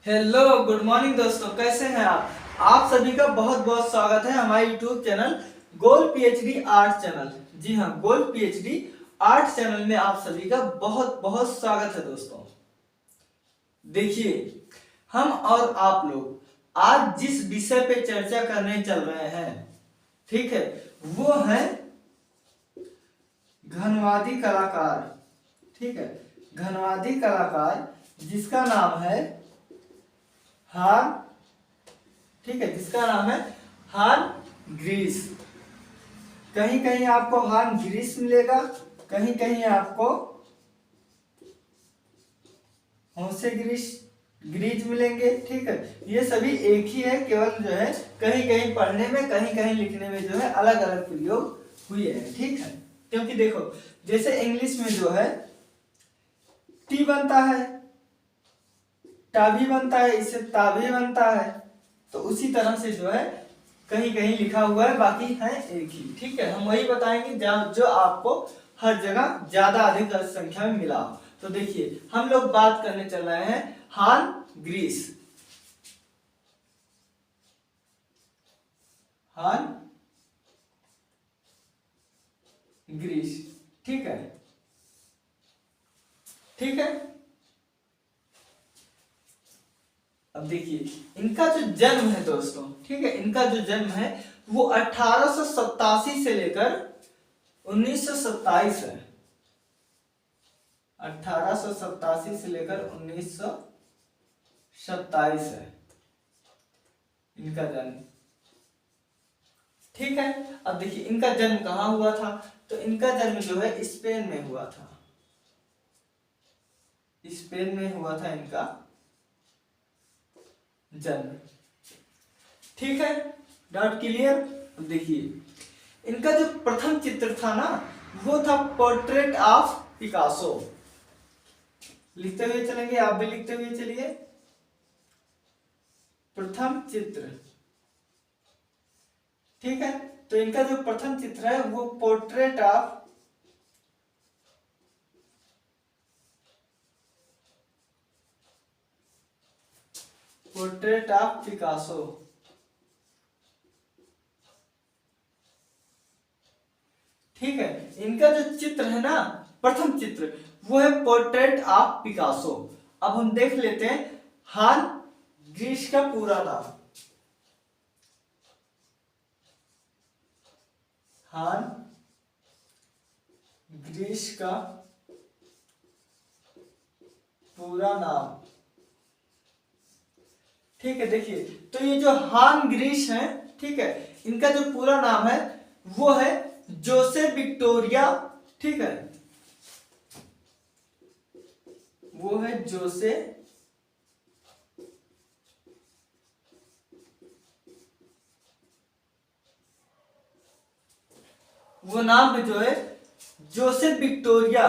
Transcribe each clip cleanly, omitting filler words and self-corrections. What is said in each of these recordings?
Hello good morning दोस्तों, कैसे हैं आप सभी का बहुत बहुत स्वागत है हमारे यूट्यूब चैनल गोल पीएचडी आर्ट चैनल। जी हाँ, गोल पीएचडी आर्ट चैनल में आप सभी का बहुत बहुत स्वागत है दोस्तों। देखिए, हम और आप लोग आज जिस विषय पे चर्चा करने चल रहे हैं, ठीक है, वो है घनवादी कलाकार। ठीक है, घनवादी कलाकार जिसका नाम है हान, ठीक है, जिसका नाम है हान ग्रीस। कहीं कहीं आपको हान ग्रीस मिलेगा, कहीं कहीं आपको होसे ग्रीस ग्रीज मिलेंगे। ठीक है, ये सभी एक ही है, केवल जो है कहीं कहीं पढ़ने में कहीं कहीं लिखने में जो है अलग अलग प्रयोग हुए हैं। ठीक है, क्योंकि देखो, जैसे इंग्लिश में जो है टी बनता है, टा भी बनता है, इससे ता भी बनता है, तो उसी तरह से जो है कहीं कहीं लिखा हुआ है, बाकी है एक ही। ठीक है, हम वही बताएंगे जो आपको हर जगह ज्यादा अधिक संख्या में मिला हो। तो देखिए, हम लोग बात करने चल रहे हैं हान ग्रीस। हान ग्रीस, ठीक है, ठीक है। अब देखिए, इनका जो जन्म है दोस्तों, ठीक है, इनका जो जन्म है वो 1887 से लेकर 1927 है। 1887 से लेकर 1927 है इनका जन्म। ठीक है, अब देखिए इनका जन्म कहाँ हुआ था, तो इनका जन्म जो है स्पेन में हुआ था। स्पेन में हुआ था इनका जन्म। ठीक है, डाउट क्लियर। अब देखिए, इनका जो प्रथम चित्र था ना, वो था पोर्ट्रेट ऑफ पिकासो। लिखते हुए चलेंगे, आप भी लिखते हुए चलिए। प्रथम चित्र, ठीक है, तो इनका जो प्रथम चित्र है वो पोर्ट्रेट ऑफ पिकासो। ठीक है, इनका जो चित्र है ना, प्रथम चित्र, वो है पोर्ट्रेट ऑफ पिकासो। अब हम देख लेते हैं हान ग्रीस का पूरा नाम। हान ग्रीस का पूरा नाम, ठीक है। देखिए, तो ये जो हान ग्रीस है, ठीक है, इनका जो पूरा नाम है वो है जोसेफ विक्टोरिया। ठीक है, वो है जोसेफ वो नाम है जो है जोसेफ विक्टोरिया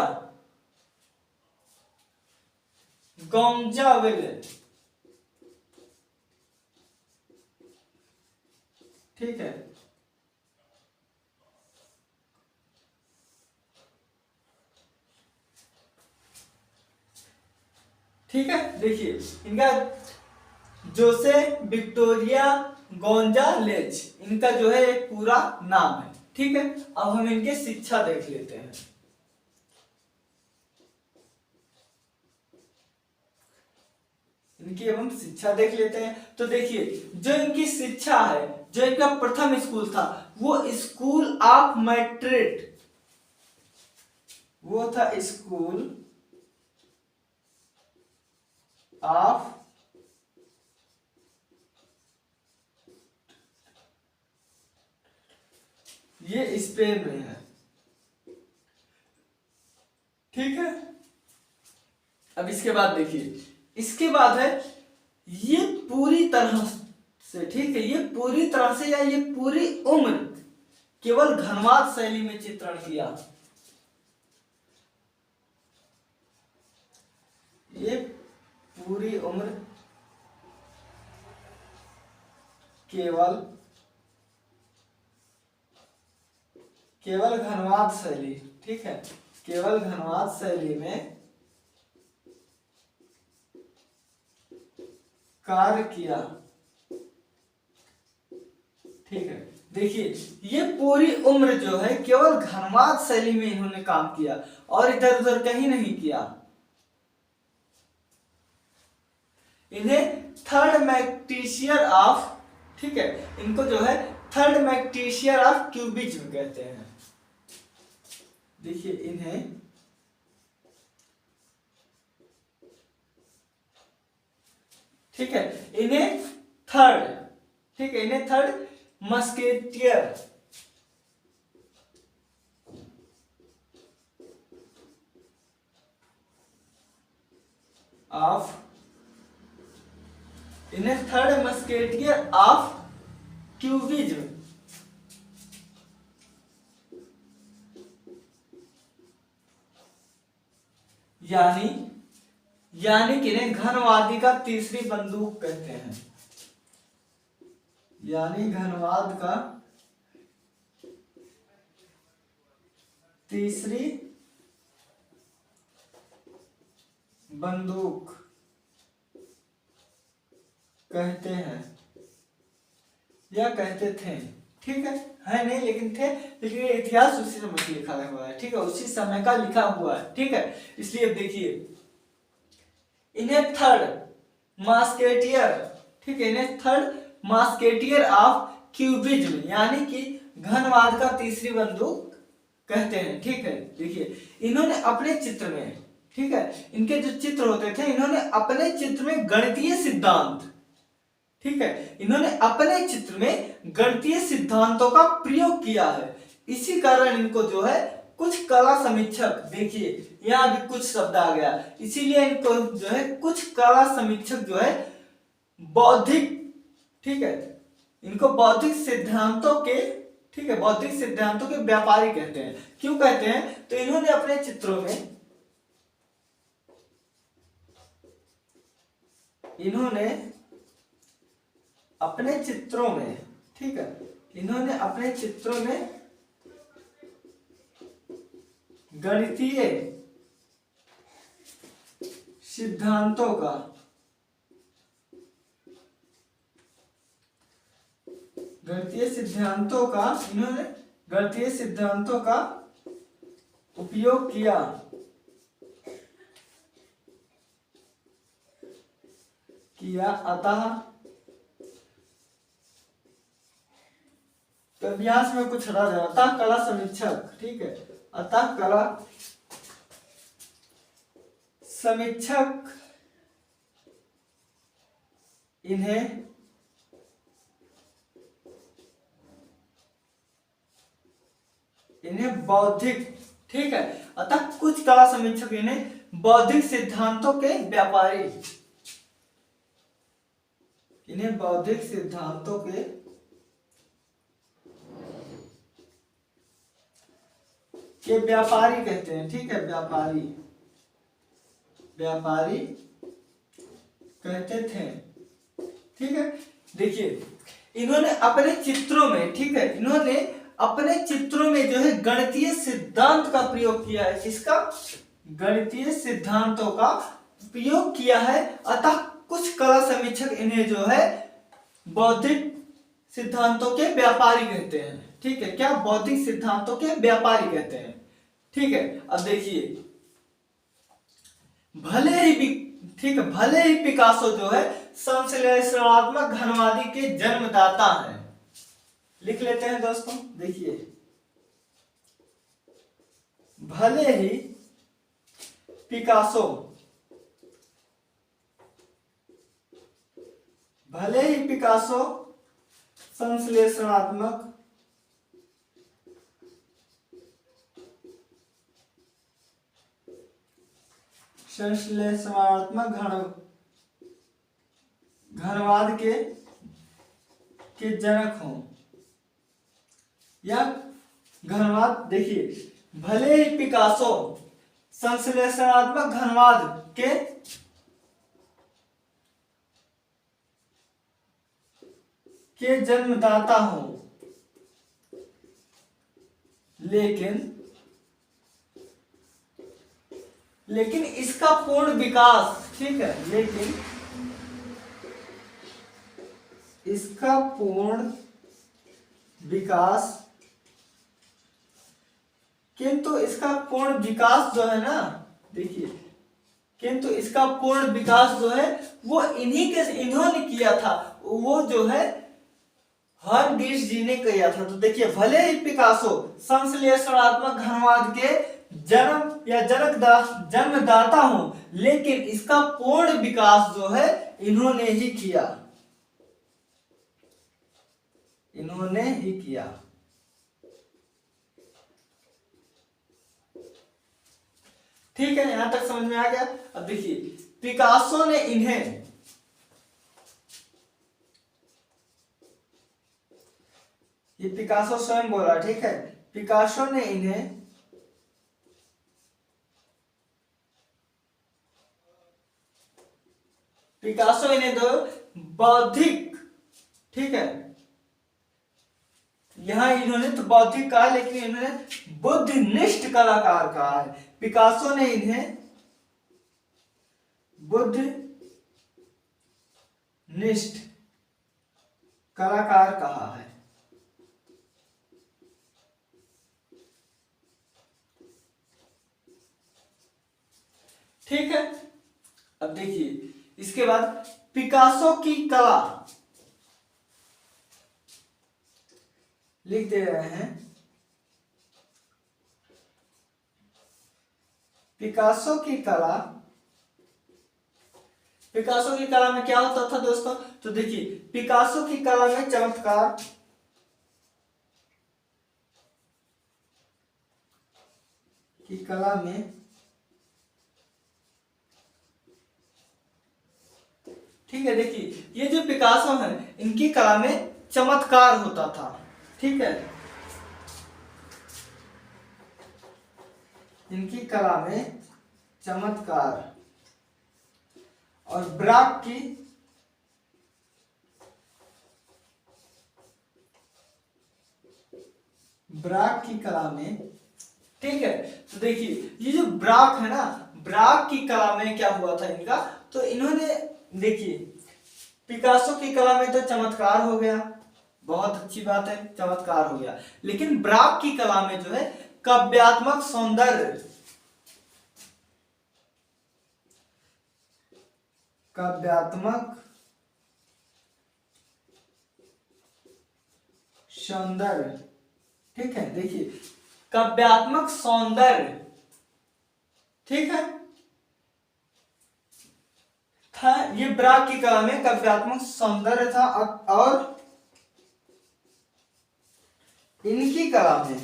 गोंजावेले। ठीक है, ठीक है। देखिए, इनका जोसे विक्टोरिया गोंजालेज, इनका जो है एक पूरा नाम है। ठीक है, अब हम इनके शिक्षा देख लेते हैं। इनकी अब हम शिक्षा देख लेते हैं। तो देखिए, जो इनकी शिक्षा है, जो इनका प्रथम स्कूल था, वो स्कूल ऑफ मैट्रिट, वो था स्कूल ऑफ ये स्पेन में है। ठीक है, अब इसके बाद देखिए, इसके बाद है ये पूरी तरह से, ठीक है, ये पूरी तरह से या ये पूरी उम्र केवल घनवाद शैली में चित्रण किया। ये पूरी उम्र केवल केवल घनवाद शैली, ठीक है, केवल घनवाद शैली में कार्य किया। ठीक है, देखिए ये पूरी उम्र जो है केवल घनवाद शैली में इन्होंने काम किया और इधर उधर कहीं नहीं किया। इन्हें थर्ड मैग्नेटिशियर ऑफ, ठीक है, इनको जो है थर्ड मैग्नेटिशियर ऑफ क्यूबिज्म कहते हैं। देखिए इन्हें ठीक है, इन्हें थर्ड, ठीक है, इन्हें थर्ड मस्केटियर ऑफ, इन्हें थर्ड मस्केटियर ऑफ क्यूबिज्म यानी कि इन्हें घनवादी का तीसरी बंदूक कहते हैं। यानी घनवाद का तीसरी बंदूक कहते हैं या कहते थे। ठीक है नहीं लेकिन थे, लेकिन ये इतिहास उसी समय से लिखा हुआ है। ठीक है, उसी समय का लिखा हुआ है। ठीक है, इसलिए देखिए इन्हें थर्ड मास्केटियर, ठीक है, इन्हें थर्ड मास्केटियर ऑफ क्यूबिज्म यानी कि घनवाद का तीसरी बंदूक कहते हैं। ठीक है, देखिए इन्होंने अपने चित्र में, ठीक है, इनके जो चित्र होते थे, इन्होंने अपने चित्र में गणितीय सिद्धांत, ठीक है, इन्होंने अपने चित्र में गणितीय सिद्धांतों का प्रयोग किया है। इसी कारण इनको जो है कुछ कला समीक्षक, देखिए यहाँ भी कुछ शब्द आ गया, इसीलिए इनको जो है कुछ कला समीक्षक जो है बौद्धिक, ठीक है, इनको बौद्धिक सिद्धांतों के, ठीक है, बौद्धिक सिद्धांतों के व्यापारी कहते हैं। क्यों कहते हैं? तो इन्होंने अपने चित्रों में, इन्होंने अपने चित्रों में, ठीक है, इन्होंने अपने चित्रों में गणितीय सिद्धांतों का, इन्होंने गणितीय सिद्धांतों का उपयोग किया अतः, तो अभ्यास में कुछ हटा जाए, अतः कला समीक्षक, ठीक है, अतः कला समीक्षक इन्हें बौद्धिक, ठीक है, अतः कुछ कला समीक्षक इन्हें बौद्धिक सिद्धांतों के व्यापारी, इन्हें बौद्धिक सिद्धांतों के व्यापारी कहते हैं। ठीक है, व्यापारी कहते थे। ठीक है, देखिए इन्होंने अपने चित्रों में, ठीक है, इन्होंने अपने चित्रों में जो है गणितीय सिद्धांत का प्रयोग किया है। किसका? गणितीय सिद्धांतों का प्रयोग किया है, अतः कुछ कला समीक्षक इन्हें जो है बौद्धिक सिद्धांतों के व्यापारी कहते हैं। ठीक है, क्या? बौद्धिक सिद्धांतों के व्यापारी कहते हैं। ठीक है, अब देखिए भले ही पिकासो जो है संश्लेषणात्मक घनवादी के जन्मदाता है। लिख लेते हैं दोस्तों, देखिए भले ही पिकासो संश्लेषणात्मक घनवाद के जनक हों, या घनवाद, देखिए भले ही पिकासो संश्लेषणात्मक घनवाद के जन्मदाता हों, लेकिन इसका पूर्ण विकास, ठीक है, लेकिन इसका पूर्ण विकास, किंतु इसका पूर्ण विकास जो है ना, देखिए, किंतु इसका पूर्ण विकास जो है वो इन्होंने किया था, वो जो है हान ग्रीस जी ने किया था। तो देखिए, भले ही पिकासो संश्लेषणात्मक घनवाद के जन्मदाता हूं, लेकिन इसका पूर्ण विकास जो है इन्होंने ही किया, इन्होंने ही किया। ठीक है, यहां तक समझ में आ गया। अब देखिए, पिकासो ने इन्हें, ये पिकासो स्वयं बोला, ठीक है, पिकासो ने इन्हें दो बौद्धिक, ठीक है, यहां इन्होंने तो बौद्धिक कहा, लेकिन इन्होंने बुद्धिनिष्ठ कलाकार कहा है। पिकासो ने इन्हें बुद्धिनिष्ठ कलाकार कहा है। ठीक है, अब देखिए, इसके बाद पिकासो की कला लिख दे रहे हैं। पिकासो की कला में क्या होता था दोस्तों? तो देखिए, पिकासो की कला में चमत्कार, की कला में, ठीक है, देखिए, ये जो पिकासो है, इनकी कला में चमत्कार होता था। ठीक है, इनकी कला में चमत्कार, और ब्राक की कला में, ठीक है। तो देखिए, ये जो ब्राक है ना, ब्राक की कला में क्या हुआ था इनका? तो इन्होंने, देखिए, पिकासो की कला में तो चमत्कार हो गया, बहुत अच्छी बात है, चमत्कार हो गया, लेकिन ब्राक की कला में जो है काव्यात्मक सौंदर्य, ठीक है, देखिए, काव्यात्मक सौंदर्य, ठीक है, था, ये ब्राक की कला में काव्यात्मक सौंदर्य था। और इनकी कला में,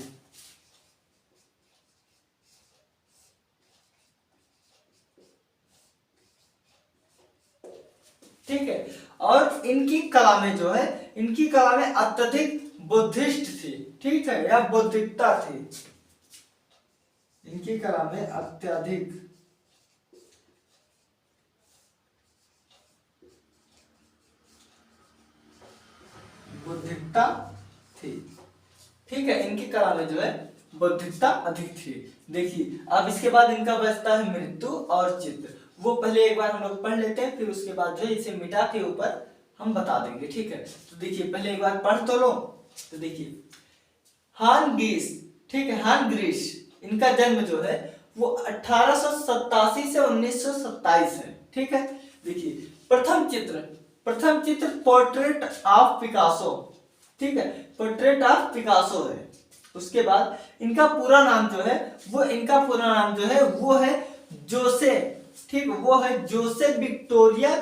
ठीक है, और इनकी कला में जो है, इनकी कला में अत्यधिक बुद्धिस्ट थी, ठीक है, या बौद्धिकता थी। इनकी कला में अत्यधिक बौद्धिकता थी, ठीक है, इनकी कला में जो है बौद्धिकता अधिक थी। देखिए, अब इसके बाद इनका बचता है मृत्यु और चित्र, वो पहले एक बार हम लोग पढ़ लेते हैं, फिर उसके बाद जो है इसे मिटा के ऊपर हम बता देंगे, ठीक है। तो देखिए, पहले एक बार पढ़ तो लो। तो देखिए, हान ग्रीस, ठीक है, हान ग्रीस, इनका जन्म जो है वो 1887 से 1927 है, ठीक है। देखिए, प्रथम चित्र पोर्ट्रेट ऑफ पिकासो, ठीक है, पोर्ट्रेट ऑफ पिकासो है। उसके बाद इनका पूरा नाम जो है वो है जोसे, ठीक, वो है जोसे विक्टोरिया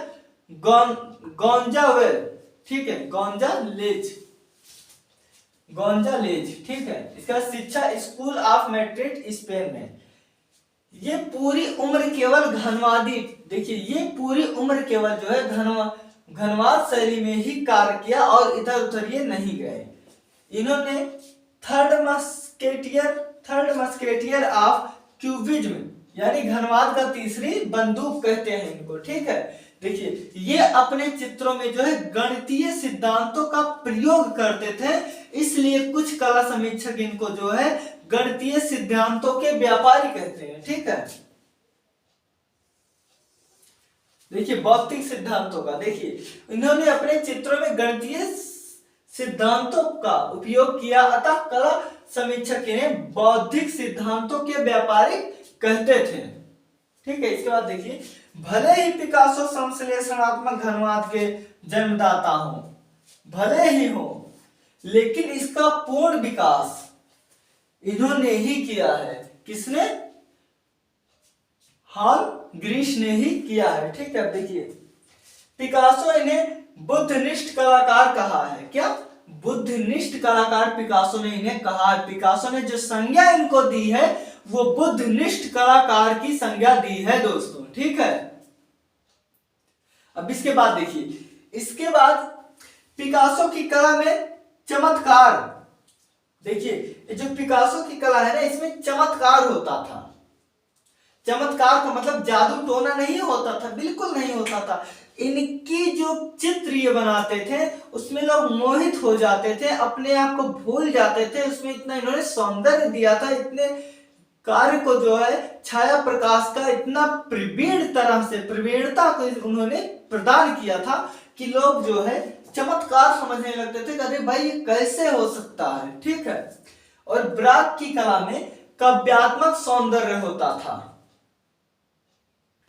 गोंजावेल, ठीक है, गोंजालेज, ठीक है। इसका शिक्षा स्कूल ऑफ मैड्रिड स्पेन में। ये पूरी उम्र केवल घनवादी, देखिए, ये पूरी उम्र केवल जो है घनवाद शैली में ही कार्य किया और इधर उधर ये नहीं गए। इन्होंने थर्ड मस्केटियर ऑफ क्यूबिज्म, यानी घनवाद का तीसरी बंदूक कहते हैं इनको, ठीक है। देखिए, ये अपने चित्रों में जो है गणितीय सिद्धांतों का प्रयोग करते थे, इसलिए कुछ कला समीक्षक इनको जो है गणितीय सिद्धांतों के व्यापारी कहते हैं, ठीक है। देखिए भौतिक सिद्धांतों का, देखिए इन्होंने अपने चित्रों में गणितीय सिद्धांतों का उपयोग किया, अतः कला समीक्षक इन्हें बौद्धिक सिद्धांतों के व्यापारिक कहते थे। ठीक है, इसके बाद देखिए भले ही पिकासो संश्लेषणात्मक घनवाद के जन्मदाता हो, भले ही हो, लेकिन इसका पूर्ण विकास इन्होंने ही किया है। किसने? हाल ग्रीस ने ही किया है। ठीक है, देखिए पिकासो इन्हें बुद्धनिष्ठ कलाकार कहा है। क्या? बुद्धनिष्ठ कलाकार पिकासो ने इन्हें कहा है। पिकासो ने जो संज्ञा इनको दी है वो बुद्धनिष्ठ कलाकार की संज्ञा दी है दोस्तों। ठीक है, अब इसके बाद देखिए, इसके बाद पिकासो की कला में चमत्कार, देखिए जो पिकासो की कला है ना, इसमें चमत्कार होता था। चमत्कार का मतलब जादू टोना नहीं होता था, बिल्कुल नहीं होता था। इनकी जो चित्र ये बनाते थे उसमें लोग मोहित हो जाते थे, अपने आप को भूल जाते थे। उसमें इतना इन्होंने सौंदर्य दिया था, इतने कार्य को जो है छाया प्रकाश का इतना प्रवीण तरह से प्रवीणता को उन्होंने प्रदान किया था कि लोग जो है चमत्कार समझने लगते थे, अरे भाई ये कैसे हो सकता है। ठीक है, और ब्राक की कला में काव्यात्मक सौंदर्य होता था।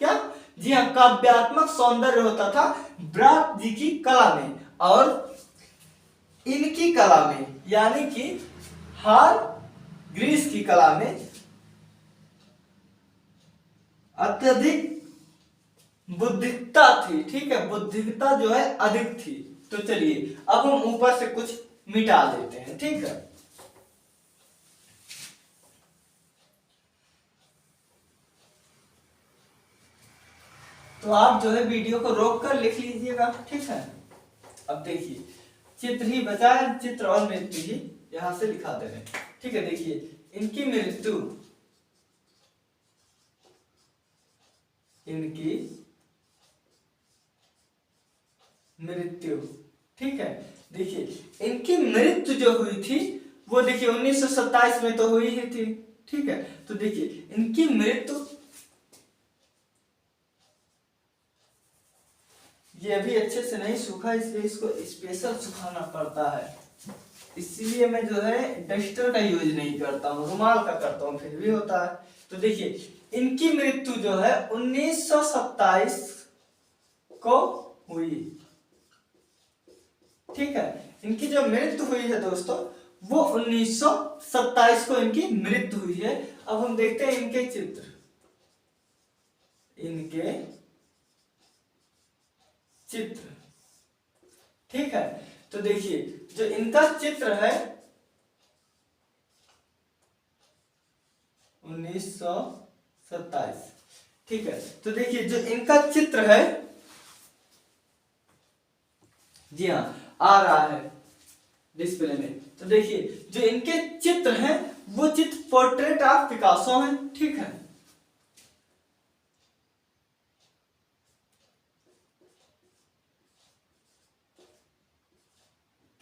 क्या? जी हाँ, काव्यात्मक सौंदर्य होता था ब्राक जी की कला में, और इनकी कला में यानी कि हाल ग्रीस की कला में अत्यधिक बुद्धिकता थी। ठीक है, बुद्धिकता जो है अधिक थी। तो चलिए अब हम ऊपर से कुछ मिटा देते हैं। ठीक है, तो आप जो है वीडियो को रोक कर लिख लीजिएगा। ठीक है, अब देखिए चित्र ही बचा है, चित्र और मृत्यु ही यहां से लिखा दे रहे हैं। ठीक है, देखिए इनकी मृत्यु, इनकी मृत्यु, ठीक है, देखिए इनकी मृत्यु जो हुई थी वो देखिए 1927 में तो हुई ही थी। ठीक है, तो देखिए इनकी मृत्यु, ये अभी अच्छे से नहीं सूखा इसलिए इसको स्पेशल सुखाना पड़ता है, इसीलिए मैं जो है डस्टर का यूज नहीं करता हूँ, रुमाल का करता हूँ, फिर भी होता है। तो देखिए इनकी मृत्यु जो है 1927 को हुई। ठीक है, इनकी जो मृत्यु हुई है दोस्तों वो 1927 को इनकी मृत्यु हुई है। अब हम देखते हैं इनके चित्र, इनके चित्र। ठीक है, तो देखिए जो इनका चित्र है 1927। ठीक है, तो देखिए जो इनका चित्र है, जी हाँ आ रहा है डिस्प्ले में, तो देखिए जो इनके चित्र हैं वो चित्र पोर्ट्रेट ऑफ पिकासो है। ठीक है,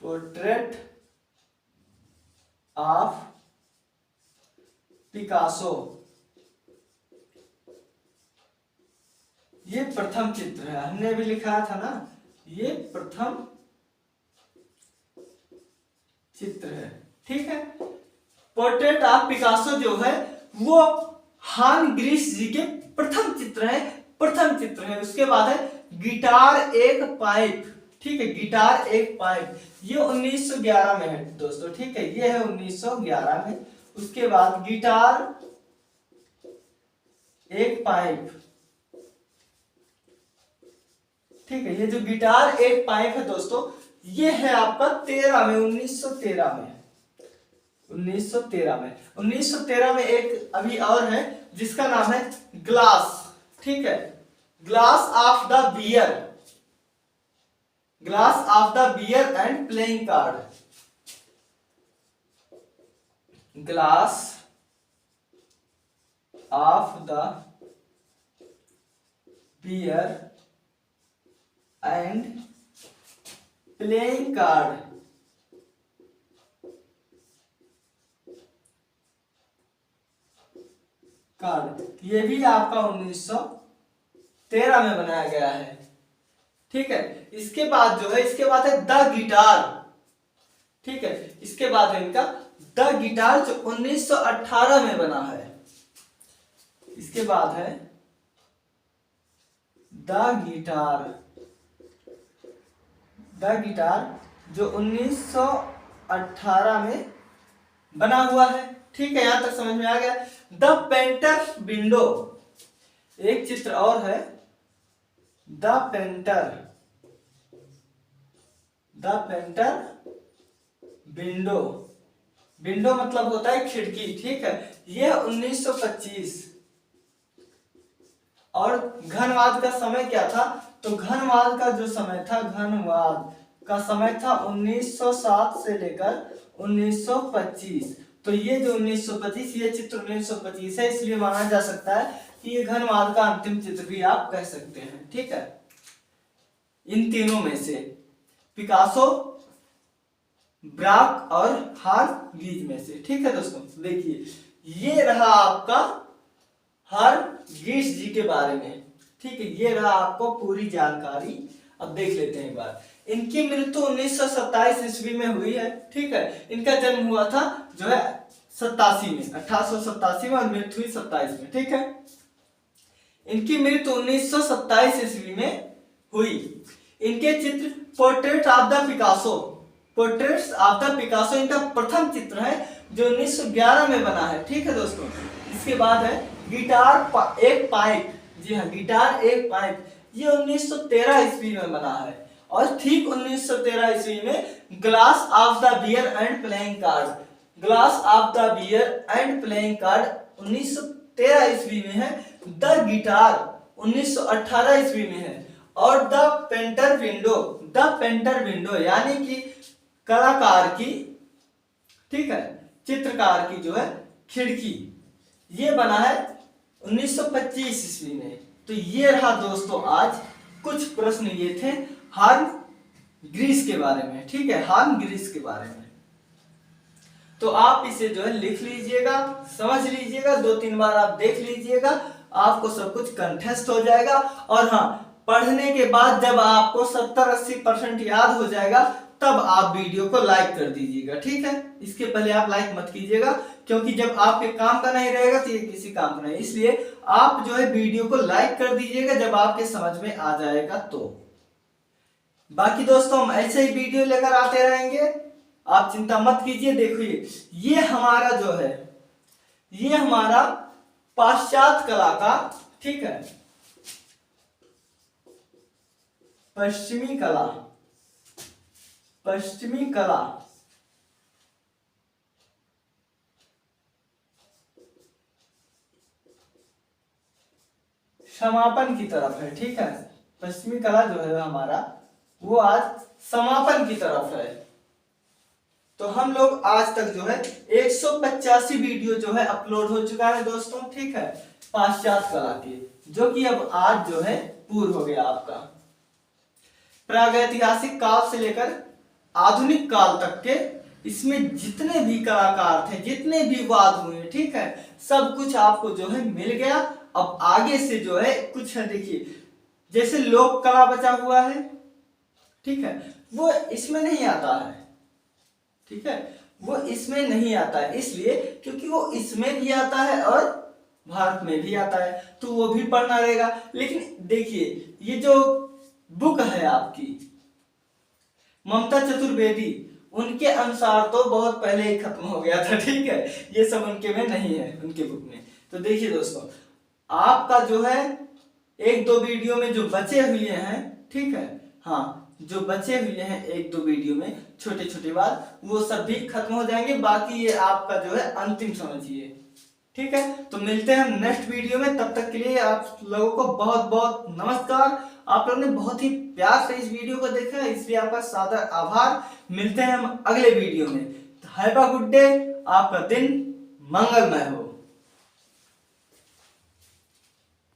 पोर्ट्रेट ऑफ पिकासो, ये प्रथम चित्र है, हमने भी लिखा था ना, ये प्रथम चित्र है। ठीक है, पोर्ट्रेट ऑफ पिकासो जो है वो हान ग्रीस जी के प्रथम चित्र है, प्रथम चित्र है। उसके बाद है गिटार एक पाइप। ठीक है, गिटार एक पाइप, ये 1911 में है दोस्तों। ठीक है, ये है 1911 में। उसके बाद गिटार एक पाइप, ठीक है, ये जो गिटार एक पाइप है दोस्तों ये है आपका 13 में, 1913 में, 1913 में, 1913 में एक अभी और है जिसका नाम है ग्लास। ठीक है, glass of the beer, glass of the beer and playing card, glass of the beer and playing card. Card ये भी आपका 1913 1913 में बनाया गया है। ठीक है, इसके बाद जो है, इसके बाद है द गिटार। ठीक है, इसके बाद है इनका द गिटार जो 1918 में बना है। इसके बाद है द गिटार, द गिटार जो 1918 में बना हुआ है। ठीक है, यहां तक समझ में आ गया। द पेंटर विंडो, एक चित्र और है the painter, the painter window. Window मतलब होता है खिड़की। ठीक है, यह 1925। और घनवाद का समय क्या था? तो घनवाद का जो समय था, घनवाद का समय था 1907 से लेकर 1925। तो ये जो 1925, ये चित्र 1925 है, इसलिए माना जा सकता है कि ये घनवाद का अंतिम चित्र भी आप कह सकते हैं। ठीक है, इन तीनों में से पिकासो, ब्राक और हारगीज में से। ठीक है दोस्तों, देखिए ये रहा आपका हारगीज जी के बारे में। ठीक है, ये रहा आपको पूरी जानकारी। अब देख लेते हैं एक बार। इनकी मृत्यु 1927 ईस्वी में हुई है। ठीक है, इनका जन्म हुआ था जो है 87 में, 1887 में, और मृत्यु हुई 27 में। ठीक है, इनकी मृत्यु 1927 ईस्वी में हुई। इनके चित्र portrait of the Picasso, portraits of the Picasso इनका प्रथम चित्र है जो 1911 में बना है। ठीक है दोस्तों, इसके बाद है गिटार एक पाइप। जी हाँ, गिटार एक पाइप, ये 1913 ईस्वी में बना है। और ठीक 1913 ईस्वी में glass of the beer and playing card, glass of the beer and playing card 1913 ईस्वी में है। द गिटार 1918 ईस्वी में है। और the painter window, the painter window यानी कि कलाकार की, ठीक है, चित्रकार की जो है खिड़की, ये बना है 1925 ईस्वी में। तो ये रहा दोस्तों आज कुछ प्रश्न ये थे हारगीज के बारे में। ठीक है, हारगीज के बारे में। तो आप इसे जो है लिख लीजिएगा, समझ लीजिएगा, 2-3 बार आप देख लीजिएगा, आपको सब कुछ कंठस्थ हो जाएगा। और हाँ, पढ़ने के बाद जब आपको 70-80% याद हो जाएगा तब आप वीडियो को लाइक कर दीजिएगा। ठीक है, इसके पहले आप लाइक मत कीजिएगा, क्योंकि जब आपके काम का नहीं रहेगा तो ये किसी काम का नहीं। इसलिए आप जो है वीडियो को लाइक कर दीजिएगा जब आपके समझ में आ जाएगा तो। बाकी दोस्तों हम ऐसे ही वीडियो लेकर आते रहेंगे, आप चिंता मत कीजिए। देखिए ये हमारा जो है, ये हमारा पाश्चात्य कला का, ठीक है, पश्चिमी कला, पश्चिमी कला समापन की तरफ है। ठीक है, पश्चिमी कला जो है हमारा वो आज समापन की तरफ है। तो हम लोग आज तक जो है 185 वीडियो जो है अपलोड हो चुका है दोस्तों। ठीक है, पाश्चात्य कला के, जो कि अब आज जो है पूर्ण हो गया आपका। प्रागैतिहासिक काल से लेकर आधुनिक काल तक के इसमें जितने भी कलाकार थे, जितने भी वाद हुए, ठीक है, सब कुछ आपको जो है मिल गया। अब आगे से जो है कुछ है, देखिए जैसे लोक कला बचा हुआ है, ठीक है, वो इसमें नहीं आता है। ठीक है, वो इसमें नहीं आता है, इसलिए क्योंकि वो इसमें भी आता है और भारत में भी आता है, तो वो भी पढ़ना रहेगा। लेकिन देखिए ये जो बुक है आपकी ममता चतुर्वेदी, उनके अनुसार तो बहुत पहले ही खत्म हो गया था। ठीक है, ये सब उनके में नहीं है, उनके बुक में। तो देखिए दोस्तों, आपका जो है 1-2 वीडियो में जो बचे हुए हैं, ठीक है, हाँ, जो बचे हुए हैं 1-2 वीडियो में छोटे छोटे बात, वो सब भी खत्म हो जाएंगे। बाकी ये आपका जो है अंतिम समझिए। ठीक है, तो मिलते हैं नेक्स्ट वीडियो में। तब तक के लिए आप लोगों को बहुत बहुत नमस्कार। आप लोगों ने बहुत ही प्यार से इस वीडियो को देखा, इसलिए आपका सादर आभार। मिलते हैं हम अगले वीडियो में। हैव अ गुड डे, आपका दिन मंगलमय हो।